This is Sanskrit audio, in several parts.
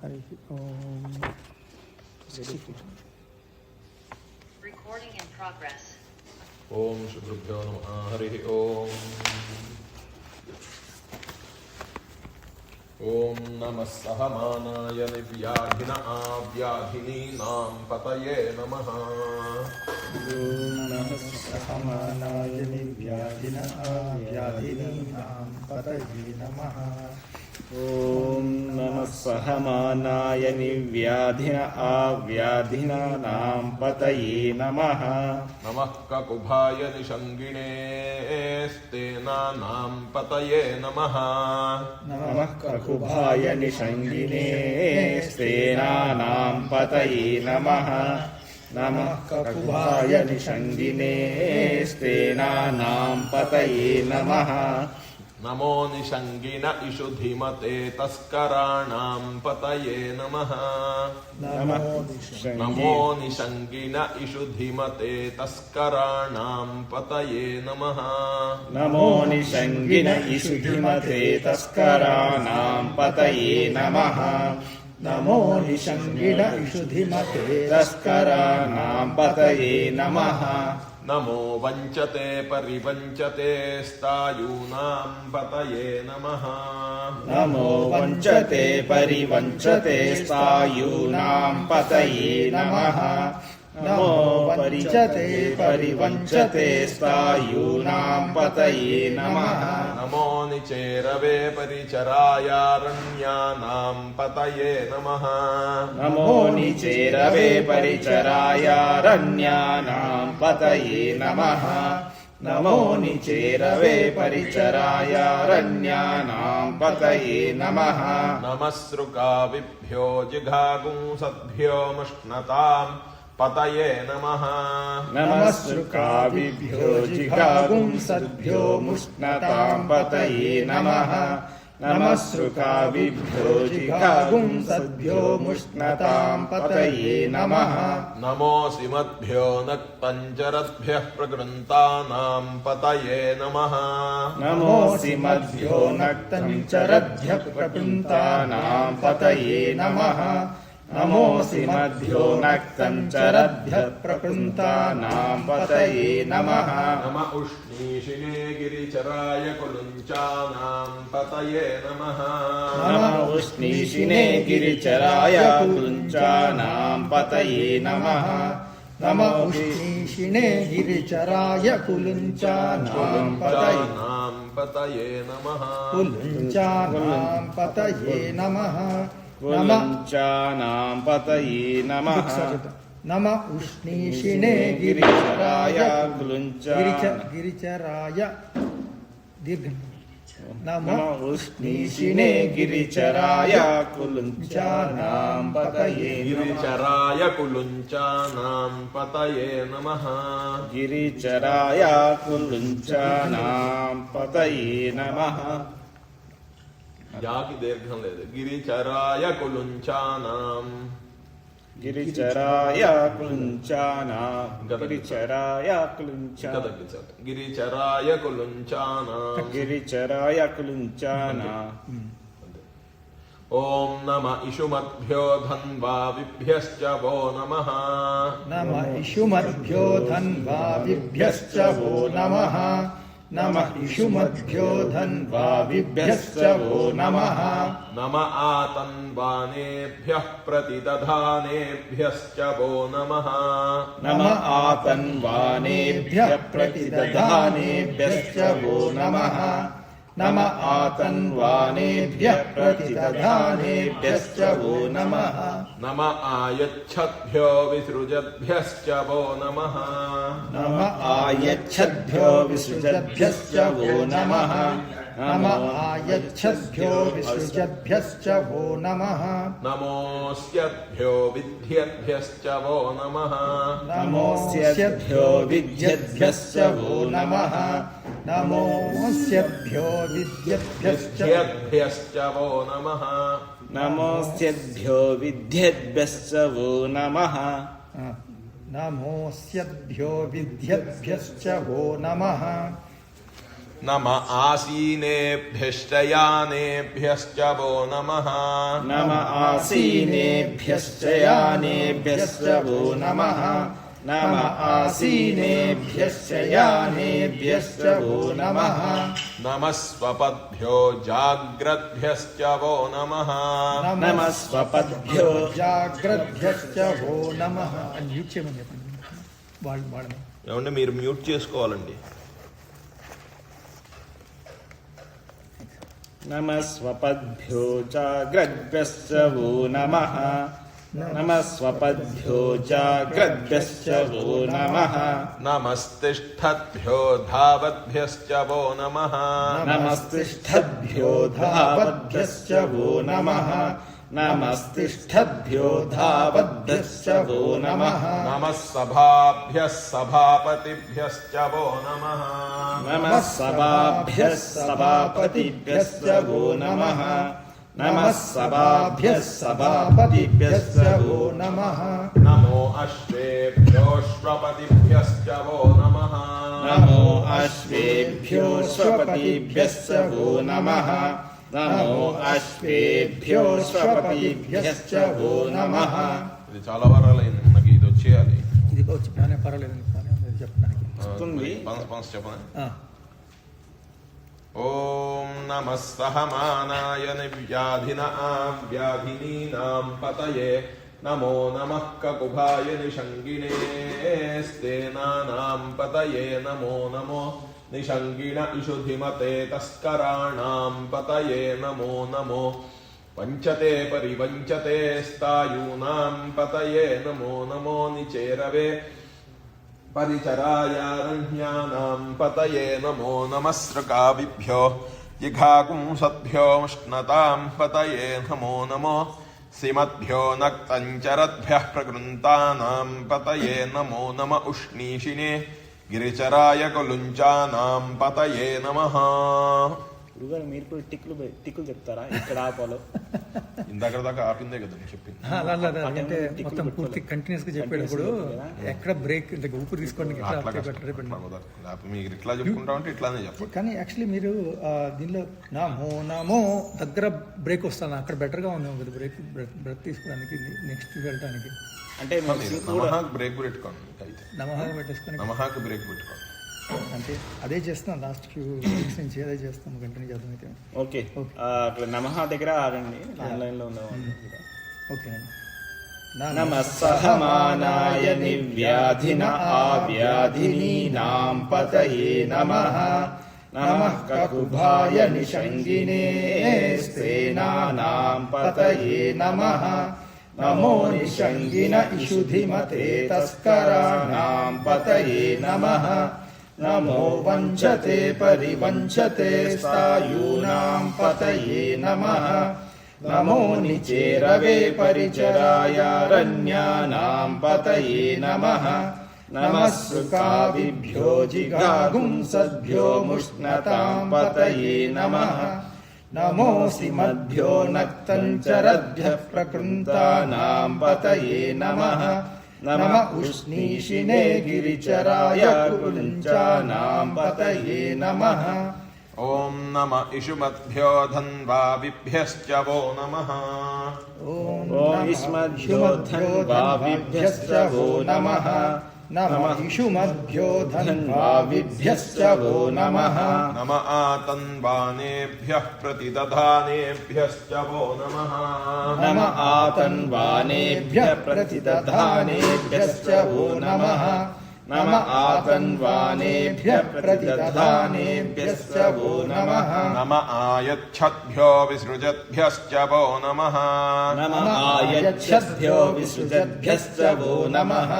Hari Om. Recording in progress. ओम श्रीगुरुभ्यो नमः। हरि ओम। ओम नमः सहमानाय निव्याधिन आव्याधिनीनां पतये नमः। ओम नमः सहमानाय निर्व्याधिन आव्याधिनीनां पतये नमः। ओम नमः सहमानाय निर्व्याधिन आव्याधिनानां पतये नमः। नमः ककुभाय निषङ्गिणे स्तेनानां पतये नमः। नमः ककुभाय निषङ्गिने स्तेनानां पतये नमः। नमः ककुभाय निषङ्गिने स्तेनानां पतये नमः। नमो निषङ्गिन इषुधिमते तस्कराणां पतये नमः। नमो निषङ्गिन इषुधिमते तस्कराणां पतये नमः। नमो निषङ्गिन इषुधिमते तस्कराणां पतये नमः। नमो निषङ्गिन इषुधिमते तस्कराणां पतये नमः। नमो वञ्चते परिवञ्चते स्तायूनां पतये नमः। नमो वञ्चते परिवञ्चते स्थायूनां पतये नमः। नमो वञ्चते परिवञ्चते स्थायूनां पतये नमः। नमो निचेरवे परिचरायारण्यानां पतये नमः। नमो निचेरवे परिचरायारण्यानां पतये नमः। नमो निचेरवे परिचरायारण्यानां पतये नमः। नमः सृगाविभ्यो जिघागुंसद्भ्यो मुष्णतां पतये नमः। नमः सृकाविभ्यो जिघागुंसद्भ्यो मुष्णतां पतये नमः। नमः सृकाविभ्यो जिघागुंसद्भ्यो मुष्णतां पतये नमः। नमोऽसि मद्भ्यो नक्तञ्जरद्भ्यः प्रगृन्तानां पतये नमः। नमोऽसि मद्भ्यो नक्तञ्चरद्भ्यः प्रकृन्तानां पतये नमः। नमोऽसि मद्भ्यो नक्तञ्चरद्भ्यः प्रकृन्तानां पतये नमः। नम उष्णीषिणे गिरिचराय कुलुञ्चानां पतये नमः। नम उष्णीषिणे गिरिचराय कुलुञ्चानां पतये नमः। नम उष्णीषिणे गिरिचराय कुलुञ्चानां पतये नमः। कुलुञ्चानां पतये नमः। कुलुञ्चानां पतये नमः। नम उष्णीषिणे गिरिचराय गिरिचराय दीर्घ नम उष्णीषिणे गिरिचराय कुलुञ्चानां पतये गिरिचराय कुलुञ्चानां पतये नमः। गिरिचराय कुलुञ्चानां पतये नमः। యాకి దీర్ఘం లేదు. గిరిచరాయ కులుంచానాం గిరిచరాయ కులుంచానాం గిరిచరాయ కులుంచానాం తగ్గించాలి. గిరిచరాయ కులుంచానాం గిరిచరాయ కులుంచానాం. ఓం నమ ఇషుమద్భ్యో ధన్వావిభ్యశ్చ వో నమః. నమ ఇషుమద్భ్యో ధన్వావిభ్యశ్చ వో నమః. నమ ఇషుమద్భ్యో ధన్వావిభ్యశ్చ వో నమః. నమ ఆతన్వానేభ్యః ప్రతిదధానేభ్యశ్చ వో నమః. నమ ఆతన్వానేభ్యః ప్రతిదధానేభ్యశ్చ వో నమః. నమ ఆతన్వానేభ్యః ప్రతిదధానేభ్యశ్చ వో నమః. నమ ఆయచ్చద్భ్యో విసృజద్భ్యశ్చ వో నమః. నమ ఆయచ్చద్భ్యో విసృజద్భ్యశ్చ వో నమః. నమ ఆయచ్చద్భ్యో విసృజద్భ్యశ్చ వో నమః. నమోస్యద్భ్యో విద్యద్భ్యశ్చ వో నమః. నమోస్యద్భ్యో విద్యద్భ్యశ్చ వో నమః. నమోస్యద్భ్యో విద్యద్భ్యశ్చ వో నమః. నమోస్యద్భ్యో విద్యద్భ్యశ్చ వో నమః. నమోస్యద్భ్యో విద్యద్భ్యశ్చ వో నమః. नम आसीनेभ्यश्च यानेभ्यश्च वो नमः नम आसीनेभ्यश्च यानेभ्यश्च वो नमः नम आसीनेभ्यश्च यानेभ्यश्च वो नमः नमः स्वपद्भ्यो जाग्रद्भ्यश्च वो नमः नमः स्वपद्भ्यो జాగ్రత్తశ్చ వో నమః అని మ్యూట్ చేయమని చెప్పండి వాళ్ళని ఏమంటే మీరు మ్యూట్ చేసుకోవాలండి. नमः स्वपद्भ्यो जाग्रद्भ्यश्च वो नमः नमः स्वपद्भ्यो जाग्रद्भ्यश्च वो नमः नमस्तिष्ठद्भ्यो धावद्भ्यश्च वो नमः नमस्तिष्ठद्भ्यो धावद्भ्यश्च वो नमः नमस्तिष्ठद्भ्यो धावद्भ्यश्च वो नमः नमः सभाभ्यः सभापतिभ्यश्च वो नमः नमः सभाभ्यः सभापतिभ्यश्च वो नमः नमः सभाभ्यः सभापतिभ्यश्च वो नमः नमो अश्वेभ्योऽश्वपतिभ्यश्च वो नमः नमो अश्वेभ्यो स्वपतिभ्यश्च वो नमः नमो अश्वेभ्यो स्वपतिभ्यश्च वो नमः ఇది చాలా వారాలైంది నాకు ఇది వచ్చేయాలి. ఇది వచ్చి బాగానే పర్వాలేదండి బాగానే ఉంది చెప్పడానికి వస్తుంది. పనస్ చెప్పనా. ఆ. ఓం నమః సహమానాయ నివ్యాధిన వ్యాధినీనాం పతయే నమో నమః కకుభాయ నిషంగిణే స్తేనానాం పతయే నమో నమో నిషంగిణ ఇషుధిమతే తస్కరాణాం పతయే నమో నమో పంచతే పరివంచతే స్థాయూనాం పతయే నమో నమో నిచేరవే పరిచరాయారణ్యానాం పతయే నమో నమః సృకావిభ్యో జిఘాగుంసద్భ్యో ఉష్ణతాం పతయే నమో నమో సిమద్భ్యో నక్తంచరద్భ్యః ప్రగృంతానాం పతయే నమో నమ ఉష్ణీషినే గిరిచరాయ కులుంచానాం పతయే నమః. గురుగారు మీరు కూడా టిక్కులు చెప్తారా ఇక్కడ ఆపాలో? ఇందాక దాకా ఆపిందే కదా నేను చెప్పింది. అలా అంటే మొత్తం పూర్తి కంటిన్యూస్ గా చెప్పేటప్పుడు ఎక్కడ బ్రేక్ ఇంత ఊపిరి తీసుకోండి మీరు ఇట్లా చెప్పుకుంటా ఉంటే ఇట్లానే చెప్పండి. కానీ యాక్చువల్లీ మీరు దీనిలో నమో నమో దగ్గర బ్రేక్ వస్తాను అక్కడ బెటర్ గా ఉంది కదా బ్రేక్ బ్రెత్ తీసుకోవడానికి నెక్స్ట్ వెళ్ళడానికి అంటే నమహాకు బ్రేక్ పెట్టుకోండి. అయితే నమహాగా పెట్టేసుకొని నమహాకు బ్రేక్ పెట్టుకోండి. అంటే అదే చేస్తున్నాం లాస్ట్ ఫ్యూ వీక్స్ నుంచి అదే చేస్తాం కంటిన్యూ చేద్దాం అయితే. ఓకే అక్కడ నమః దగ్గర ఆగండి ఆన్లైన్ లో ఉన్నాం. ఓకేనండి. నమః సహమానాయ నివ్యాధిన ఆవ్యాధినీనాం పతయే నమః నమః కకుభాయ నిషంగినే స్తేనానాం పతయే నమః నమో నిషంగిన ఇషుధిమతే తస్కరాణాం పతయే నమః నమో వంచతే పరివంచతే స్థాయూనాం పతయే నమః నమో నిచేరవే పరిచరాయారణ్యానాం పతయే నమః నమః సృకావిభ్యో జిఘాగుంసద్భ్యో ముష్ణతాం పతయే నమః నమోసి మద్భ్యో నక్తంచరద్భ్యః ప్రకృంతానాం పతయే నమః నమ ఉష్ణీషినే గిరిచరాయ కులుంచానాం పతయే నమః ఓం నమ ఇషుమద్భ్యో ధన్వావిభ్యశ్చ వో నమః ఓం ఇష్మద్భ్యో ధన్వావిభ్యశ్చ వో నమః నమ ఇషుమద్భ్యో ధన్వావిభ్యశ్చ వో నమః నమ ఆతన్వానేభ్యః ప్రతిదధానేభ్యశ్చ వో నమః నమ ఆతన్వానేభ్యః ప్రతిదధానేభ్యశ్చ వో నమః నమ ఆతన్వానేభ్యః ప్రతిదధానేభ్యశ్చ వో నమః నమ ఆయచ్చద్భ్యో విసృజద్భ్యశ్చ వో నమః నమ ఆయచ్చద్భ్యో విసృజద్భ్యశ్చ వో నమః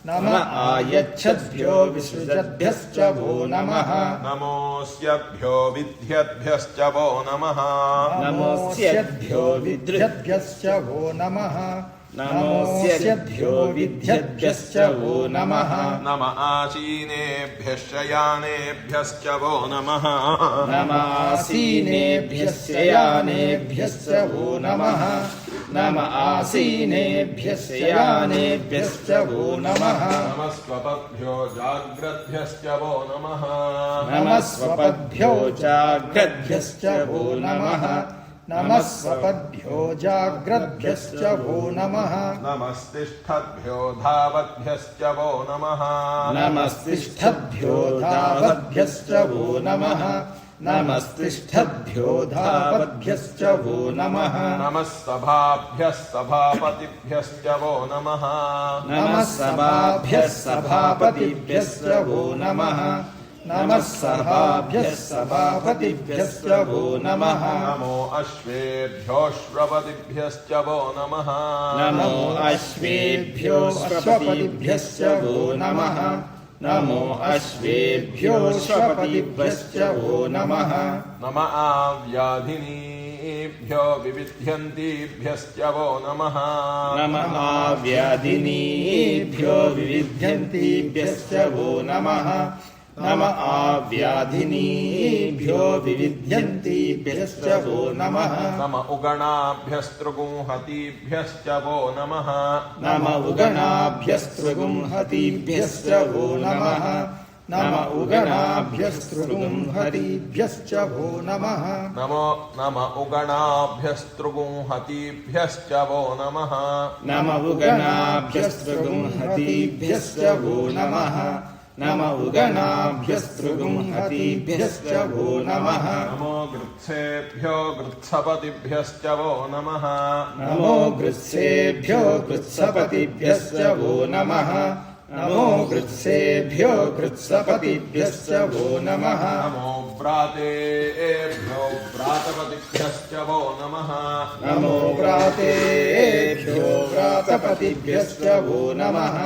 నమ ఆయచ్చద్భ్యో విసృజద్భ్యశ్చ వో నమః నమోస్యద్భ్యో విద్యద్భ్యశ్చ వో నమః నమోస్యద్భ్యో విద్యద్భ్యశ్చ వో నమః నమోస్యద్భ్యో విద్యద్భ్యశ్చ వో నమః నమ ఆసీనేభ్యశ్చ యానేభ్యశ్చ వో నమః నమ ఆసీనేభ్యశ్చ యానేభ్యశ్చ వో నమః नम आसीनेभ्यः शयानेभ्यश्च वो नमः नमः स्वपद्भ्यो जाग्रद्भ्यश्च वो नमः नमः स्वपद्भ्यो जाग्रद्भ्यश्च वो नमः नमः स्वपद्भ्यो जाग्रद्भ्यश्च वो नमः नमस्तिष्ठद्भ्यो धावद्भ्यश्च वो नमः नमस्तिष्ठद्भ्यो धावद्भ्यश्च वो नमः नमस्तिष्ठद्भ्यो धावद्भ्यश्च वो नमः नमः सभाभ्यः सभापतिभ्यश्च वो नमः नमः सभाभ्यः सभापतिभ्यश्च वो नमः नमः सभाभ्यः सभापतिभ्यश्च वो नमः नमो अश्वेभ्योऽश्वपतिभ्यश्च वो नमः नमो अश्वेभ्यो अश्वपतिभ्यश्च वो नमः नमो अश्वेभ्यो अश्वपतिभ्यश्च वो नमः नम आव्याधिनीभ्यो विविध्यन्तीभ्यश्च वो नमः नमः आव्याधिनीभ्यो विविध्यन्तीभ्यश्च वो नमः नम आव्याधिनीभ्यो विविध्यन्तीभ्यश्च वो नमः नम उगणाभ्यस्त्रुगुंहतीभ्यश्च वो नमः नम उगणाभ्यस्त्रुगुंहतीभ्यश्च वो नमः नम उगणाभ्यस्त्रुगुंहतीभ्यश्च वो नमः नम उगणाभ्यस्त्रुगुंहतीभ्यश्च वो नमः नम उगणाभ्यस्त्रुगुंहतीभ्यश्च वो नमः नम उगणाभ्यस्त्रुगुंहतीभ्यश्च वो नमः नमो गृत्सेभ्यो गृत्सपतिभ्यश्च वो नमः नमो गृत्सेभ्यो गृत्सपतिभ्यश्च वो नमः नमो गृत्सेभ्यो गृत्सपतिभ्यश्च वो नमः नमो व्रातेभ्यो व्रातपतिभ्यश्च वो नमः नमो व्रातेभ्यो व्रातपतिभ्यश्च वो नमः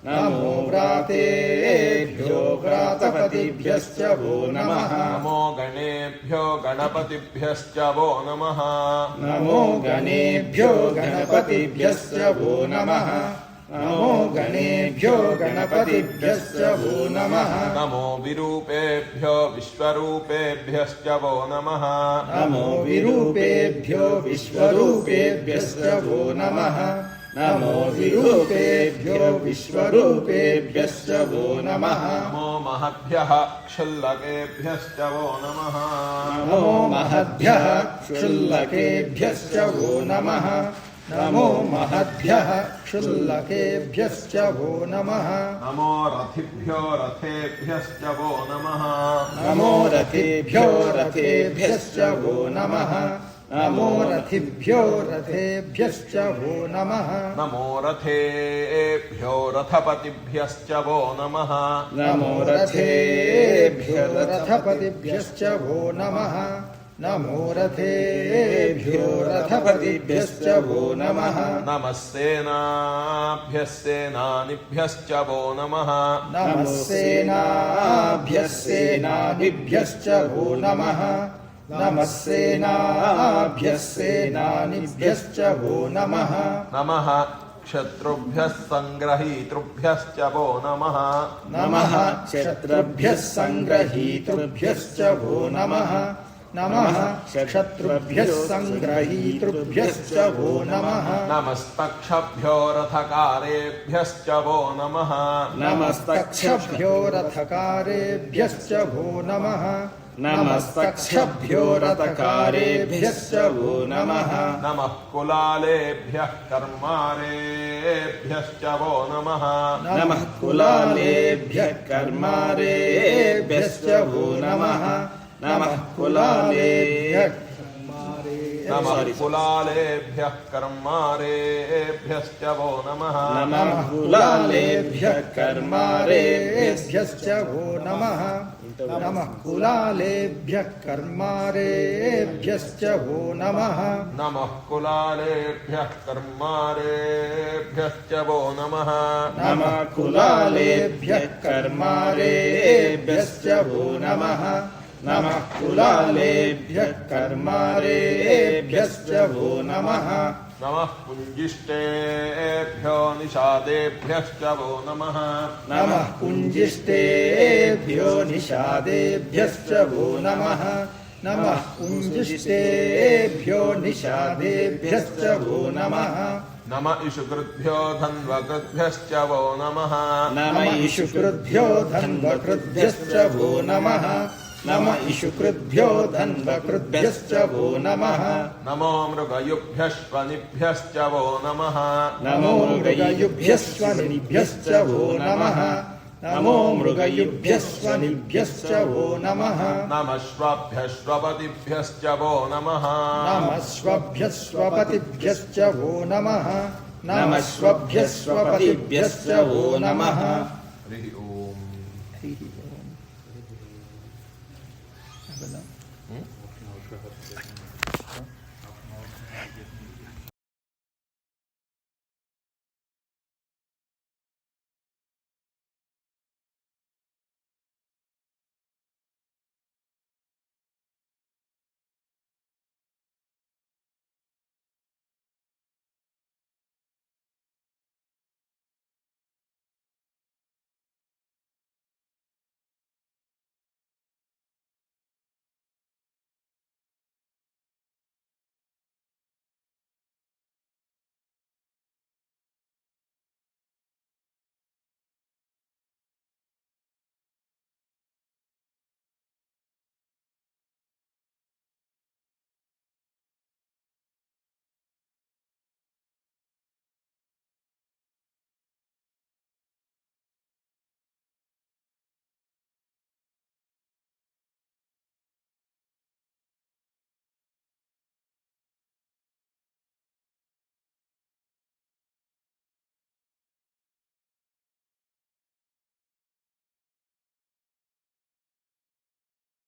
नमो व्रातेभ्यो व्रातपतिभ्यश्च वो नमः नमो गणेभ्यो गणपतिभ्यश्च वो नमः नमो गणेभ्यो गणपतिभ्यश्च वो नमः नमो गणेभ्यो गणपतिभ्यश्च वो नमः नमो विरूपेभ्यो विश्वरूपेभ्यश्च वो नमः नमो विरूपेभ्यो विश्वरूपेभ्यश्च वो नमः नमो विरूपेभ्यो विश्वरूपेभ्यश्च वो नमः नमो महद्भ्यः क्षुल्लकेभ्यश्च वो नमः नमो महद्भ्यः क्षुल्लकेभ्यश्च वो नमः नमो महद्भ्यः क्षुल्लकेभ्यश्च वो नमः नमो रथिभ्यो रथेभ्यश्च वो नमः नमो रथेभ्यो रथेभ्यश्च वो नमः नमो रथिभ्यो रथेभ्यश्च वो नमः नमो रथेभ्यो रथपतिभ्यश्च वो नमः नमो रथेभ्यो रथपतिभ्यश्च वो नमः नमो रथेभ्यो रथपतिभ्यश्च वो नमः नमः सेनाभ्यः सेनानिभ्यश्च वो नमः नमः सेनाभ्यः सेनानिभ्यश्च वो नमः नमः सेनाभ्यः सेनानिभ्यश्च वो नमः नमः शत्रुभ्यः सङ्ग्रहीतृभ्यश्च वो नमः नमः शत्रुभ्यः सङ्ग्रहीतृभ्यश्च वो नमः नमः शत्रुभ्यः सङ्ग्रहीतृभ्यश्च वो नमः नमस्तक्षभ्यो रथकारेभ्यश्च वो नमः नमस्तक्षभ्यो रथकारेभ्यश्च वो नमः नमस्तक्षभ्यो रथकारेभ्यश्च वो नमः नमः कुलालेभ्यः कर्मारेभ्यश्च वो नमः नमः कुलालेभ्यः कर्मारेभ्यश्च वो नमः नमः कुलालेभ्यः नमः कुलालेभ्यः कर्मारेभ्यश्च वो नमः नमः कुलालेभ्यः कर्मारेभ्यश्च वो नमः नमः कुलालेभ्यः कर्मारेभ्यश्च वो नमः नमः कुलालेभ्यः कर्मारेभ्यश्च वो नमः नमः कुलालेभ्यः कर्मारेभ्यश्च वो नमः नमः कुलालेभ्यः कर्मारेभ्यश्च वो नमः नमः पुञ्जिष्टेभ्यो निषादेभ्यश्च वो नमः नमः कुञ्जिष्टेभ्यो निषादेभ्यश्च वो नमः नमः उञ्जिष्टेभ्यो निषादेभ्यश्च वो नमः नम इषुकृद्भ्यो धन्वकृद्भ्यश्च वो नमः नम इषुकृद्भ्यो धन्वकृद्भ्यश्च वो नमः नम इषुकृद्भ्यो धन्वकृद्भ्यश्च वो नमः नमो मृगयुभ्यश्वनिभ्यश्च वो नमः नमो मृगयुभ्यश्वनिभ्यश्च वो नमः नमो मृगयुभ्यश्वनिभ्यश्च वो नमः नमश्वभ्यश्वपतिभ्यश्च वो नमः नमस्वभ्यस्वपतिभ्यश्च वो नमः नमस्वभ्यस्वपतिभ्यश्च वो नमः हरिः ओम् हरिः ओम्